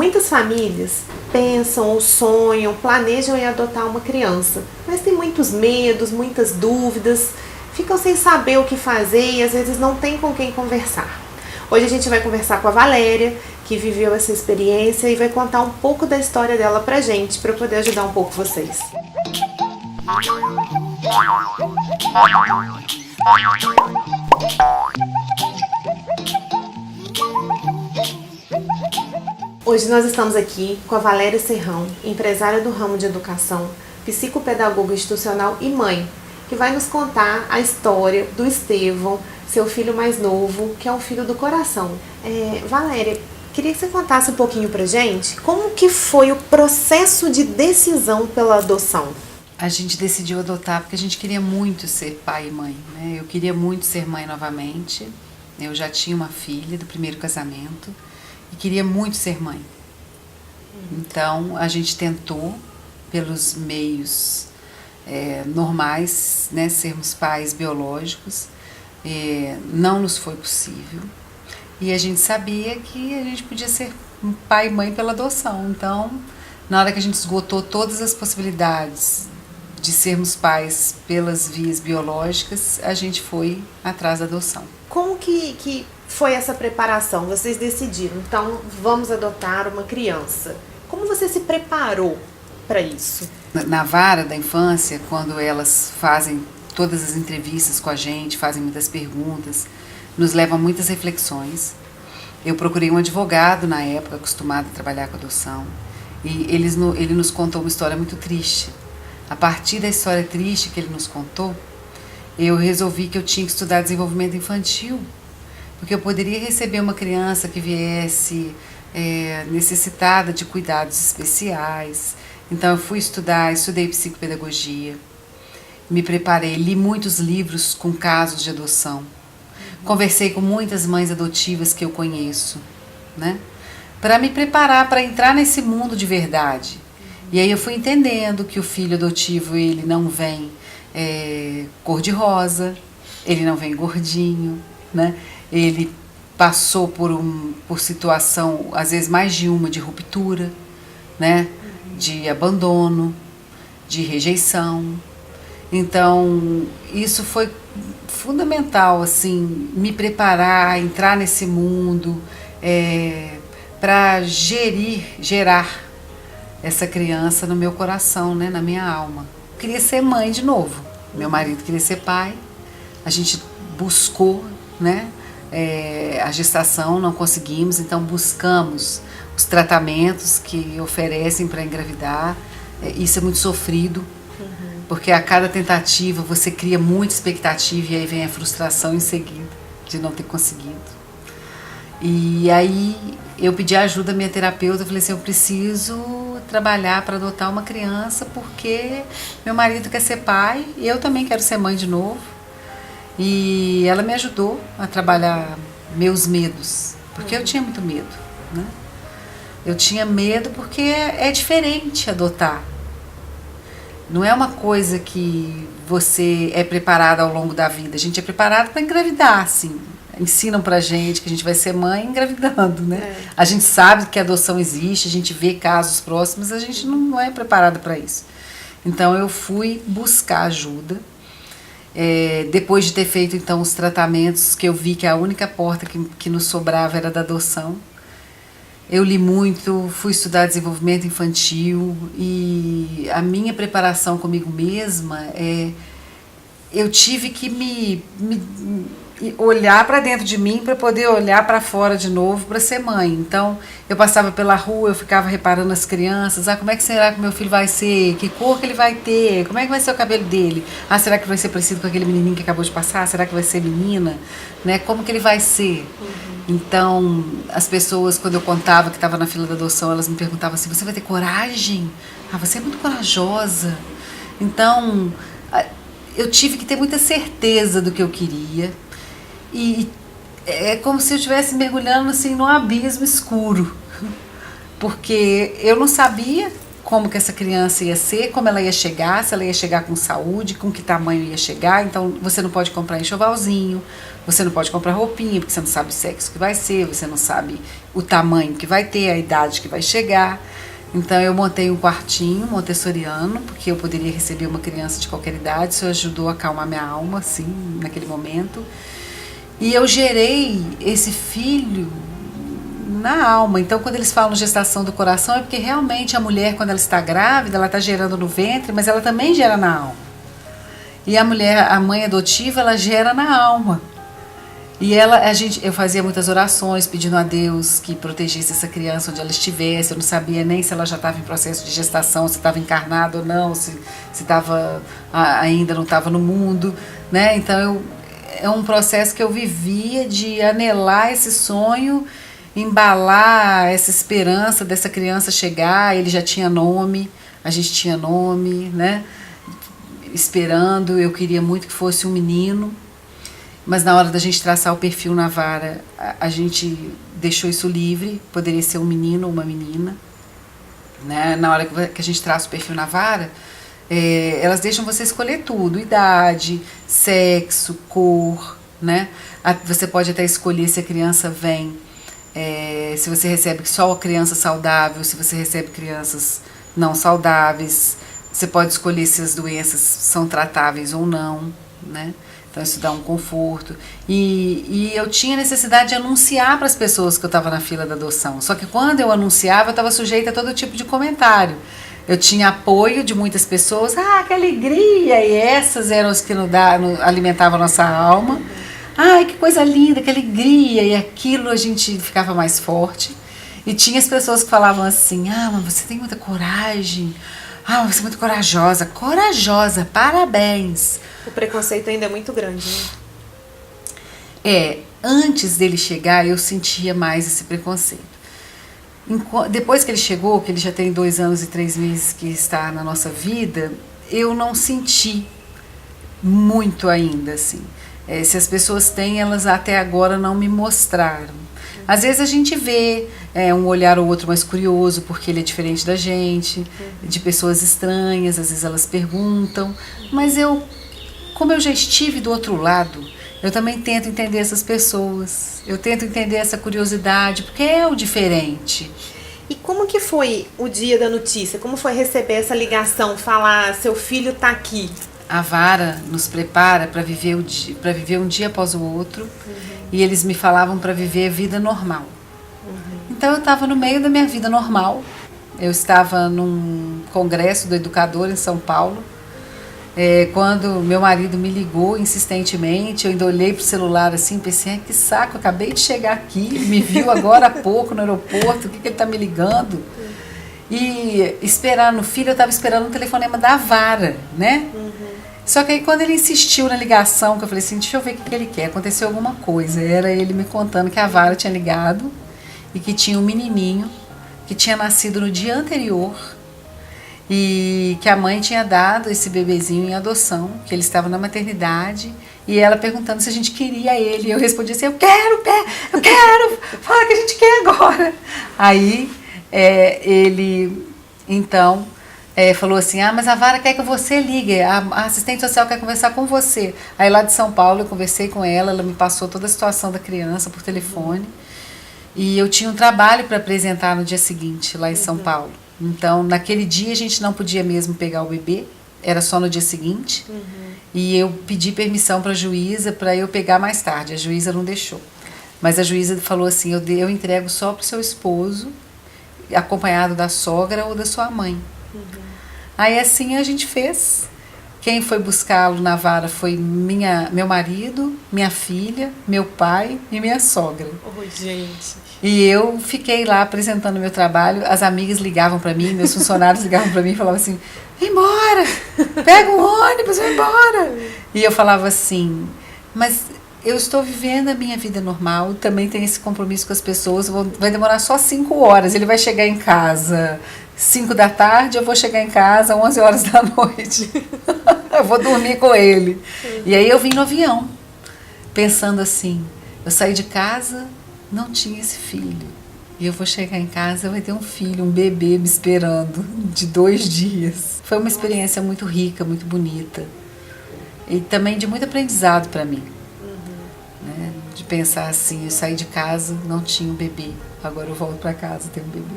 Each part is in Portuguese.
Muitas famílias pensam ou sonham, planejam em adotar uma criança, mas tem muitos medos, muitas dúvidas, ficam sem saber o que fazer e às vezes não tem com quem conversar. Hoje a gente vai conversar com a Valéria, que viveu essa experiência e vai contar um pouco da história dela pra gente, para poder ajudar um pouco vocês. Hoje nós estamos aqui com a Valéria Serrão, empresária do ramo de educação, psicopedagoga institucional e mãe, que vai nos contar a história do Estevão, seu filho mais novo, que é um filho do coração. Valéria, queria que você contasse um pouquinho pra gente como que foi o processo de decisão pela adoção. A gente decidiu adotar porque a gente queria muito ser pai e mãe, né? Eu queria muito ser mãe novamente. Eu já tinha uma filha do primeiro casamento e queria muito ser mãe. Então a gente tentou pelos meios normais, né, sermos pais biológicos. Não nos foi possível. E a gente sabia que a gente podia ser pai e mãe pela adoção. Então, na hora que a gente esgotou todas as possibilidades de sermos pais pelas vias biológicas, a gente foi atrás da adoção. Como que foi essa preparação? Vocês decidiram, então vamos adotar uma criança. Como você se preparou para isso? Na vara da infância, quando elas fazem todas as entrevistas com a gente, fazem muitas perguntas, nos levam a muitas reflexões. Eu procurei um advogado na época, acostumado a trabalhar com adoção, e ele nos contou uma história muito triste. A partir da história triste que ele nos contou, eu resolvi que eu tinha que estudar desenvolvimento infantil, porque eu poderia receber uma criança que viesse necessitada de cuidados especiais. Então eu fui estudei psicopedagogia, me preparei, li muitos livros com casos de adoção, conversei com muitas mães adotivas que eu conheço, né, para me preparar para entrar nesse mundo de verdade. E aí eu fui entendendo que o filho adotivo, ele não vem cor-de-rosa, ele não vem gordinho, né? Ele passou por situação, às vezes mais de uma, de ruptura, né? De abandono, de rejeição. Então, isso foi fundamental, assim, me preparar, entrar nesse mundo, para gerar essa criança no meu coração, né, na minha alma. Eu queria ser mãe de novo. Meu marido queria ser pai. A gente buscou, né, a gestação, não conseguimos, então buscamos os tratamentos que oferecem para engravidar. Isso é muito sofrido, porque a cada tentativa você cria muita expectativa e aí vem a frustração em seguida de não ter conseguido. E aí eu pedi ajuda à minha terapeuta, eu falei assim, eu preciso trabalhar para adotar uma criança porque meu marido quer ser pai e eu também quero ser mãe de novo. E ela me ajudou a trabalhar meus medos, porque eu tinha muito medo, né? Eu tinha medo porque é diferente adotar. Não é uma coisa que você é preparado ao longo da vida. A gente é preparado para engravidar, assim. Ensinam pra gente que a gente vai ser mãe engravidando, né? A gente sabe que a adoção existe, a gente vê casos próximos, a gente não é preparado para isso. Então eu fui buscar ajuda. Depois de ter feito então os tratamentos, que eu vi que a única porta que nos sobrava era da adoção, eu li muito, fui estudar desenvolvimento infantil e a minha preparação comigo mesma, eu tive que me olhar para dentro de mim para poder olhar para fora de novo para ser mãe. Então eu passava pela rua, eu ficava reparando as crianças, como é que será que meu filho vai ser, que cor que ele vai ter, como é que vai ser o cabelo dele, será que vai ser parecido com aquele menininho que acabou de passar, será que vai ser menina, né? Como que ele vai ser? Então as pessoas, quando eu contava que estava na fila da adoção, elas me perguntavam assim, você vai ter coragem? Você é muito corajosa. Então eu tive que ter muita certeza do que eu queria. E é como se eu estivesse mergulhando assim num abismo escuro, porque eu não sabia como que essa criança ia ser, como ela ia chegar, se ela ia chegar com saúde, com que tamanho ia chegar. Então você não pode comprar enxovalzinho, você não pode comprar roupinha, porque você não sabe o sexo que vai ser, você não sabe o tamanho que vai ter, a idade que vai chegar. Então eu montei um quartinho montessoriano, porque eu poderia receber uma criança de qualquer idade. Isso ajudou a acalmar minha alma, assim, naquele momento. E eu gerei esse filho na alma. Então quando eles falam gestação do coração, é porque realmente a mulher, quando ela está grávida, ela está gerando no ventre, mas ela também gera na alma. E a mulher, a mãe adotiva, ela gera na alma. E eu fazia muitas orações pedindo a Deus que protegesse essa criança onde ela estivesse. Eu não sabia nem se ela já estava em processo de gestação, se estava encarnada ou não, se ainda não estava no mundo, né? Então é um processo que eu vivia de anelar esse sonho, embalar essa esperança dessa criança chegar. Ele já tinha nome, a gente tinha nome, né? Esperando, eu queria muito que fosse um menino. Mas na hora da gente traçar o perfil na vara, a gente deixou isso livre, poderia ser um menino ou uma menina. Né? Na hora que a gente traça o perfil na vara, elas deixam você escolher tudo, idade, sexo, cor. Né? Você pode até escolher se a criança vem, se você recebe só criança saudável, se você recebe crianças não saudáveis. Você pode escolher se as doenças são tratáveis ou não, né? Então isso dá um conforto. E eu tinha necessidade de anunciar para as pessoas que eu estava na fila da adoção. Só que quando eu anunciava, eu estava sujeita a todo tipo de comentário. Eu tinha apoio de muitas pessoas. Ah, que alegria! E essas eram as que alimentavam a nossa alma. Ai, que coisa linda, que alegria! E aquilo a gente ficava mais forte. E tinha as pessoas que falavam assim: ah, mas você tem muita coragem. Ah, você é muito corajosa. Corajosa, parabéns. O preconceito ainda é muito grande, né? Antes dele chegar, eu sentia mais esse preconceito. Depois que ele chegou, que ele já tem 2 anos e 3 meses que está na nossa vida, eu não senti muito ainda, assim. Se as pessoas têm, elas até agora não me mostraram. Às vezes a gente vê um olhar ou outro mais curioso, porque ele é diferente da gente, de pessoas estranhas, às vezes elas perguntam, mas como eu já estive do outro lado, eu também tento entender essas pessoas, eu tento entender essa curiosidade, porque é o diferente. E como que foi o dia da notícia? Como foi receber essa ligação, falar, seu filho está aqui? A vara nos prepara para viver um dia após o outro, e eles me falavam para viver a vida normal. Então eu estava no meio da minha vida normal, eu estava num congresso do educador em São Paulo, quando meu marido me ligou insistentemente, eu ainda olhei pro celular assim, pensei, que saco, acabei de chegar aqui, me viu agora há pouco no aeroporto, o que ele está me ligando? E esperar no filho, eu estava esperando um telefonema da vara, né? Só que aí quando ele insistiu na ligação, que eu falei assim, deixa eu ver o que ele quer, aconteceu alguma coisa. Era ele me contando que a vara tinha ligado e que tinha um menininho que tinha nascido no dia anterior e que a mãe tinha dado esse bebezinho em adoção, que ele estava na maternidade, e ela perguntando se a gente queria ele. E eu respondi assim, eu quero, fala que a gente quer agora. Aí ele, então, falou assim, mas a vara quer que você ligue, a assistente social quer conversar com você. Aí lá de São Paulo eu conversei com ela me passou toda a situação da criança por telefone, e eu tinha um trabalho para apresentar no dia seguinte lá em São Paulo. Então, naquele dia a gente não podia mesmo pegar o bebê, era só no dia seguinte. E eu pedi permissão para a juíza para eu pegar mais tarde. A juíza não deixou. Mas a juíza falou assim, eu entrego só para o seu esposo, acompanhado da sogra ou da sua mãe. Aí assim a gente fez. Quem foi buscá-lo na vara foi meu marido, minha filha, meu pai e minha sogra. Gente. E eu fiquei lá apresentando meu trabalho, as amigas ligavam para mim, meus funcionários ligavam para mim e falavam assim, vai embora, pega um ônibus, vai embora. E eu falava assim, mas eu estou vivendo a minha vida normal, também tenho esse compromisso com as pessoas, vai demorar só 5 horas, ele vai chegar em casa 5 da tarde, eu vou chegar em casa 11 horas da noite, eu vou dormir com ele. E aí eu vim no avião, pensando assim, eu saí de casa, não tinha esse filho, E eu vou chegar em casa, vai ter um filho, um bebê me esperando, de 2 dias. Foi uma experiência muito rica, muito bonita. E também de muito aprendizado para mim. Né? De pensar assim, eu saí de casa, não tinha um bebê. Agora eu volto para casa, tenho um bebê.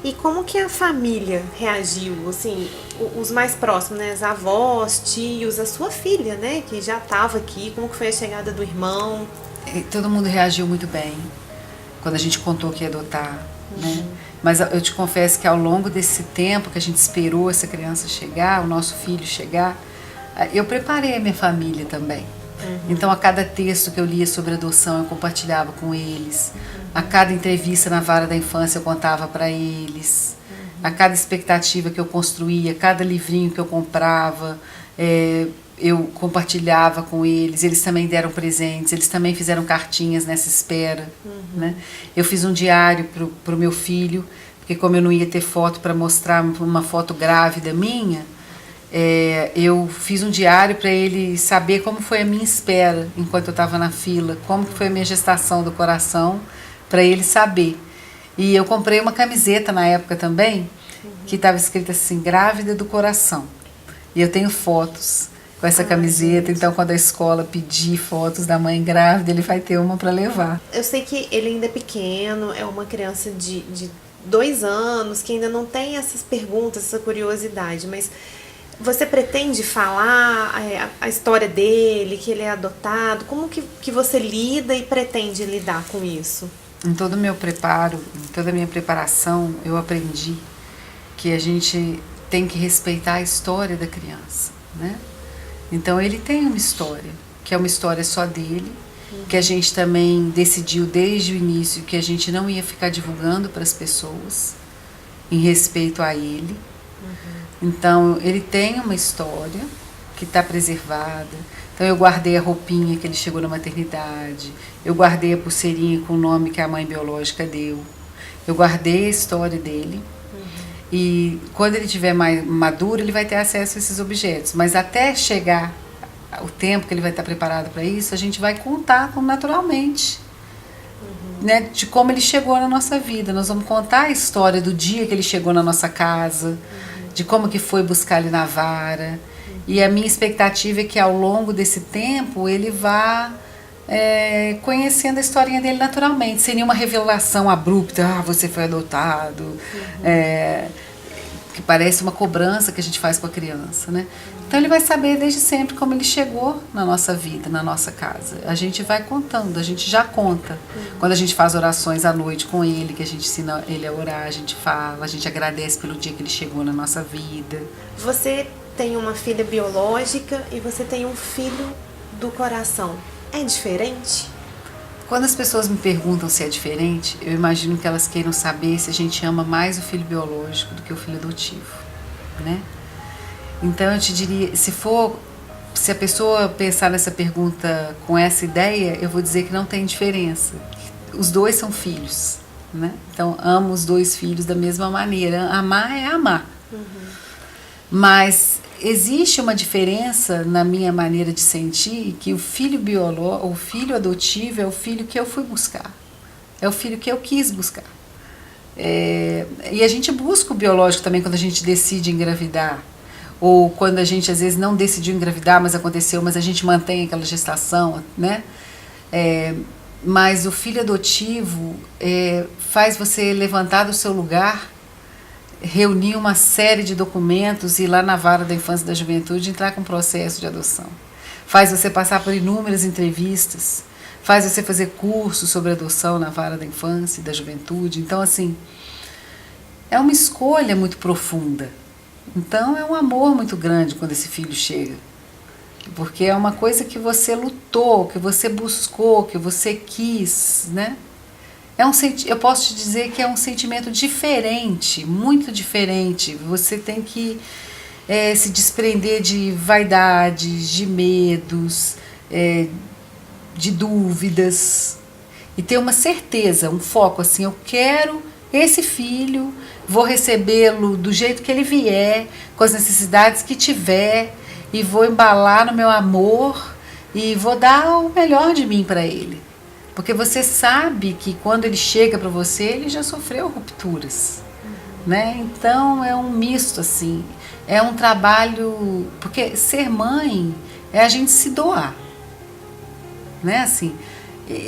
E como que a família reagiu? Assim, os mais próximos, né? As avós, tios, a sua filha, né? Que já estava aqui. Como que foi a chegada do irmão? E todo mundo reagiu muito bem quando a gente contou que ia adotar, né? Mas eu te confesso que ao longo desse tempo que a gente esperou essa criança chegar, o nosso filho chegar, eu preparei a minha família também. Então, a cada texto que eu lia sobre adoção, eu compartilhava com eles. A cada entrevista na vara da infância, eu contava para eles. A cada expectativa que eu construía, cada livrinho que eu comprava, eu compartilhava com eles. Eles também deram presentes, eles também fizeram cartinhas nessa espera. Né? Eu fiz um diário para o meu filho, porque como eu não ia ter foto para mostrar, uma foto grávida minha, eu fiz um diário para ele saber como foi a minha espera enquanto eu estava na fila, como foi a minha gestação do coração, para ele saber. E eu comprei uma camiseta na época também, que estava escrita assim, grávida do coração. E eu tenho fotos com essa camiseta, gente. Então quando a escola pedir fotos da mãe grávida, ele vai ter uma para levar. Eu sei que ele ainda é pequeno, é uma criança de 2 anos, que ainda não tem essas perguntas, essa curiosidade, mas você pretende falar a história dele, que ele é adotado? Como que você lida e pretende lidar com isso? Em todo o meu preparo, em toda a minha preparação, eu aprendi que a gente tem que respeitar a história da criança, né? Então ele tem uma história, que é uma história só dele, que a gente também decidiu desde o início que a gente não ia ficar divulgando para as pessoas, em respeito a ele. Então ele tem uma história que está preservada. Então eu guardei a roupinha que ele chegou na maternidade, eu guardei a pulseirinha com o nome que a mãe biológica deu, eu guardei a história dele. E quando ele estiver mais maduro, ele vai ter acesso a esses objetos. Mas até chegar o tempo que ele vai estar preparado para isso, a gente vai contar naturalmente, né, de como ele chegou na nossa vida. Nós vamos contar a história do dia que ele chegou na nossa casa, de como que foi buscar ele na vara. E a minha expectativa é que ao longo desse tempo ele vá conhecendo a historinha dele naturalmente, sem nenhuma revelação abrupta, você foi adotado, que parece uma cobrança que a gente faz com a criança, né? Então ele vai saber desde sempre como ele chegou na nossa vida, na nossa casa. A gente vai contando, a gente já conta. Quando a gente faz orações à noite com ele, que a gente ensina ele a orar, a gente fala, a gente agradece pelo dia que ele chegou na nossa vida. Você tem uma filha biológica e você tem um filho do coração. É diferente? Quando as pessoas me perguntam se é diferente, eu imagino que elas queiram saber se a gente ama mais o filho biológico do que o filho adotivo, né? Então eu te diria, se a pessoa pensar nessa pergunta com essa ideia, eu vou dizer que não tem diferença. Os dois são filhos, né? Então amo os 2 filhos da mesma maneira. Amar é amar. Mas existe uma diferença na minha maneira de sentir, que o filho biológico, o filho adotivo é o filho que eu fui buscar, é o filho que eu quis buscar. E a gente busca o biológico também quando a gente decide engravidar, ou quando a gente às vezes não decidiu engravidar, mas aconteceu, mas a gente mantém aquela gestação, né? Mas o filho adotivo faz você levantar do seu lugar, reunir uma série de documentos e ir lá na vara da infância e da juventude entrar com um processo de adoção. Faz você passar por inúmeras entrevistas, faz você fazer cursos sobre adoção na vara da infância e da juventude. Então, assim, é uma escolha muito profunda. Então, é um amor muito grande quando esse filho chega. Porque é uma coisa que você lutou, que você buscou, que você quis, né? Eu posso te dizer que é um sentimento diferente, muito diferente. Você tem que se desprender de vaidades, de medos, de dúvidas e ter uma certeza, um foco assim, eu quero esse filho, vou recebê-lo do jeito que ele vier, com as necessidades que tiver e vou embalar no meu amor e vou dar o melhor de mim para ele. Porque você sabe que quando ele chega para você, ele já sofreu rupturas, né? Então é um misto assim, é um trabalho, porque ser mãe é a gente se doar, né? Assim,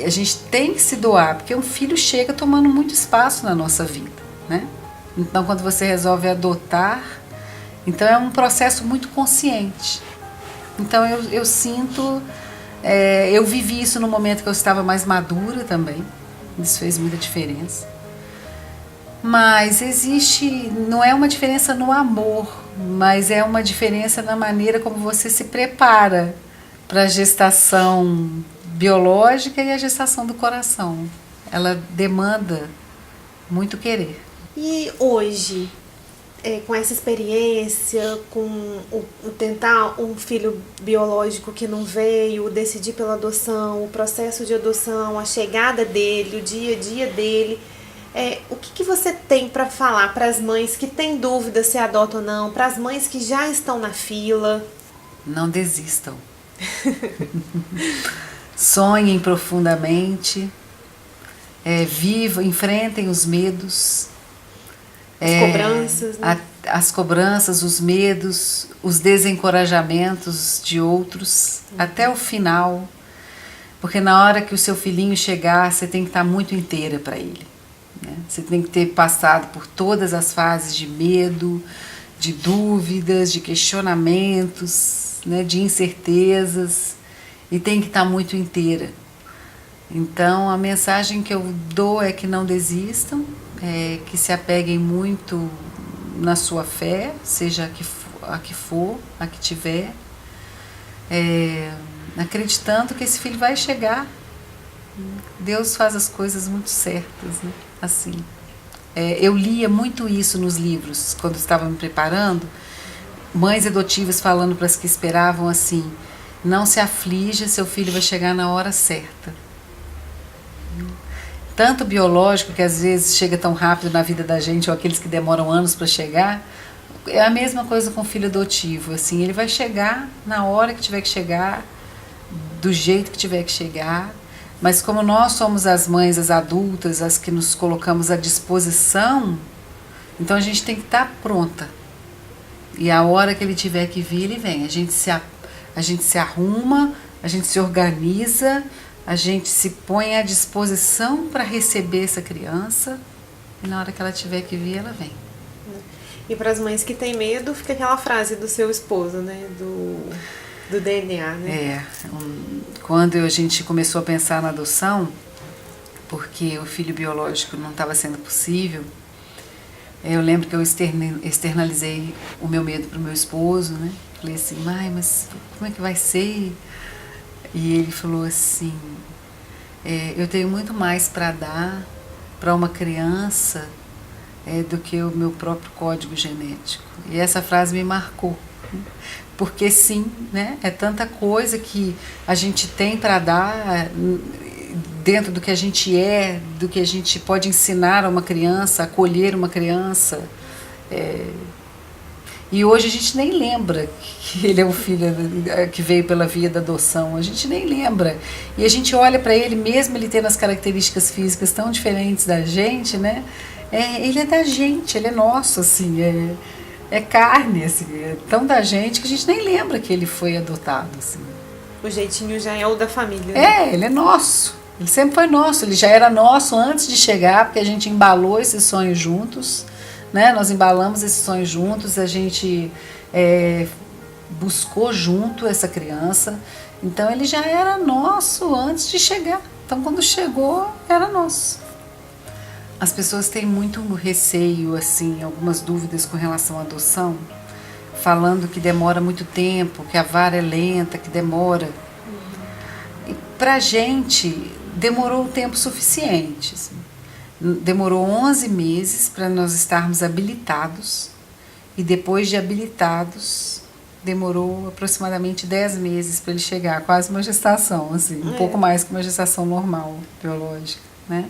a gente tem que se doar, porque um filho chega tomando muito espaço na nossa vida, né? Então quando você resolve adotar, então é um processo muito consciente. Então eu sinto, eu vivi isso no momento que eu estava mais madura também, isso fez muita diferença. Mas existe, não é uma diferença no amor, mas é uma diferença na maneira como você se prepara para a gestação biológica e a gestação do coração. Ela demanda muito querer. E hoje, com essa experiência, com o tentar um filho biológico que não veio, decidir pela adoção, o processo de adoção, a chegada dele, o dia a dia dele, o que você tem para falar para as mães que têm dúvida se adotam ou não, para as mães que já estão na fila? Não desistam. Sonhem profundamente, vivam, enfrentem os medos. As cobranças, né? As cobranças, os medos, os desencorajamentos de outros, até o final. Porque na hora que o seu filhinho chegar, você tem que estar muito inteira para ele, né? Você tem que ter passado por todas as fases de medo, de dúvidas, de questionamentos, né, de incertezas, e tem que estar muito inteira. Então a mensagem que eu dou é que não desistam, que se apeguem muito na sua fé, seja a que for, a que tiver, acreditando que esse filho vai chegar. Deus faz as coisas muito certas, né? Assim. Eu lia muito isso nos livros, quando estava me preparando, mães adotivas falando para as que esperavam assim: não se aflija, seu filho vai chegar na hora certa. Tanto biológico, que às vezes chega tão rápido na vida da gente, ou aqueles que demoram anos para chegar, é a mesma coisa com o filho adotivo. Assim, ele vai chegar na hora que tiver que chegar, do jeito que tiver que chegar, mas como nós somos as mães, as adultas, as que nos colocamos à disposição, então a gente tem que estar pronta. E a hora que ele tiver que vir, ele vem. A gente se arruma, a gente se organiza, a gente se põe à disposição para receber essa criança, e na hora que ela tiver que vir, ela vem. E para as mães que têm medo, fica aquela frase do seu esposo, né? Do DNA, né? Quando a gente começou a pensar na adoção, porque o filho biológico não estava sendo possível, eu lembro que eu externalizei o meu medo para o meu esposo, né? Falei assim: mãe, mas como é que vai ser? E ele falou assim: eu tenho muito mais para dar para uma criança do que o meu próprio código genético. E essa frase me marcou, né? Porque sim, né? É tanta coisa que a gente tem para dar dentro do que a gente do que a gente pode ensinar a uma criança, acolher uma criança. E hoje a gente nem lembra que ele é um filho que veio pela via da adoção, a gente nem lembra. E a gente olha para ele, mesmo ele tendo as características físicas tão diferentes da gente, né? Ele é da gente, ele é nosso, assim, é carne, assim, é tão da gente que a gente nem lembra que ele foi adotado, assim. O jeitinho já é o da família, né? Ele é nosso, ele sempre foi nosso, ele já era nosso antes de chegar, porque a gente embalou esse sonho juntos, né? Nós embalamos esse sonho juntos, a gente buscou junto essa criança, então ele já era nosso antes de chegar, então quando chegou era nosso. As pessoas têm muito receio, assim, algumas dúvidas com relação à adoção, falando que demora muito tempo, que a vara é lenta, que demora. E pra gente demorou o tempo suficiente, assim. Demorou 11 meses para nós estarmos habilitados, e depois de habilitados demorou aproximadamente 10 meses para ele chegar, quase uma gestação, assim, um pouco mais que uma gestação normal, biológica, né?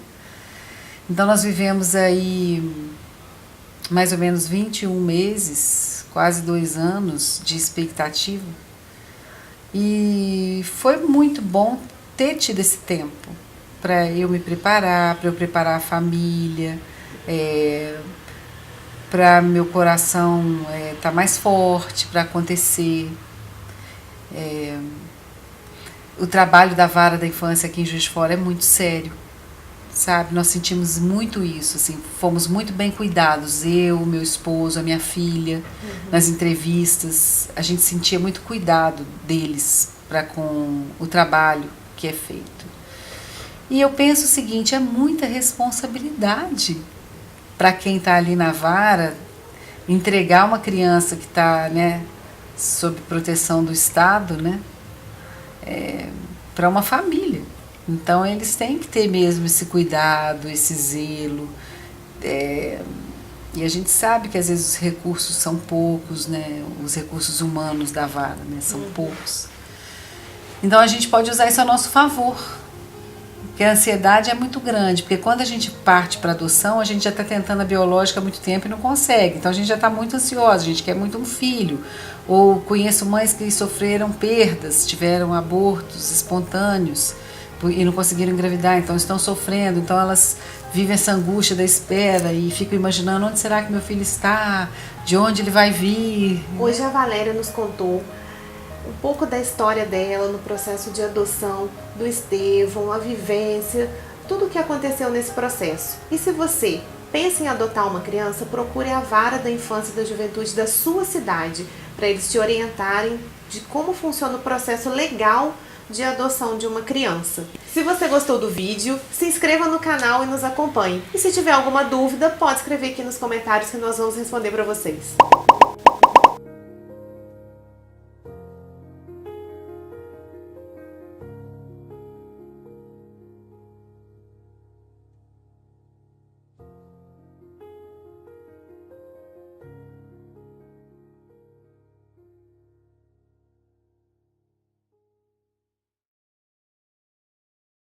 Então nós vivemos aí mais ou menos 21 meses, quase 2 anos de expectativa, e foi muito bom ter tido esse tempo para eu me preparar, para eu preparar a família, para meu coração tá mais forte para acontecer. O trabalho da vara da infância aqui em Juiz de Fora é muito sério, sabe? Nós sentimos muito isso, assim, fomos muito bem cuidados, eu, meu esposo, a minha filha, nas entrevistas, a gente sentia muito cuidado deles para com o trabalho que é feito. E eu penso o seguinte, é muita responsabilidade para quem está ali na vara entregar uma criança que está, né, sob proteção do Estado, né, para uma família. Então eles têm que ter mesmo esse cuidado, esse zelo. E a gente sabe que às vezes os recursos são poucos, né, os recursos humanos da vara, né, são poucos. Então a gente pode usar isso a nosso favor. Porque a ansiedade é muito grande, porque quando a gente parte para adoção, a gente já está tentando a biológica há muito tempo e não consegue. Então a gente já está muito ansiosa, a gente quer muito um filho. Ou conheço mães que sofreram perdas, tiveram abortos espontâneos e não conseguiram engravidar, então estão sofrendo. Então elas vivem essa angústia da espera e ficam imaginando onde será que meu filho está, de onde ele vai vir. Hoje a Valéria nos contou um pouco da história dela no processo de adoção do Estevão, a vivência, tudo o que aconteceu nesse processo. E se você pensa em adotar uma criança, procure a vara da infância e da juventude da sua cidade, para eles te orientarem de como funciona o processo legal de adoção de uma criança. Se você gostou do vídeo, se inscreva no canal e nos acompanhe. E se tiver alguma dúvida, pode escrever aqui nos comentários que nós vamos responder para vocês.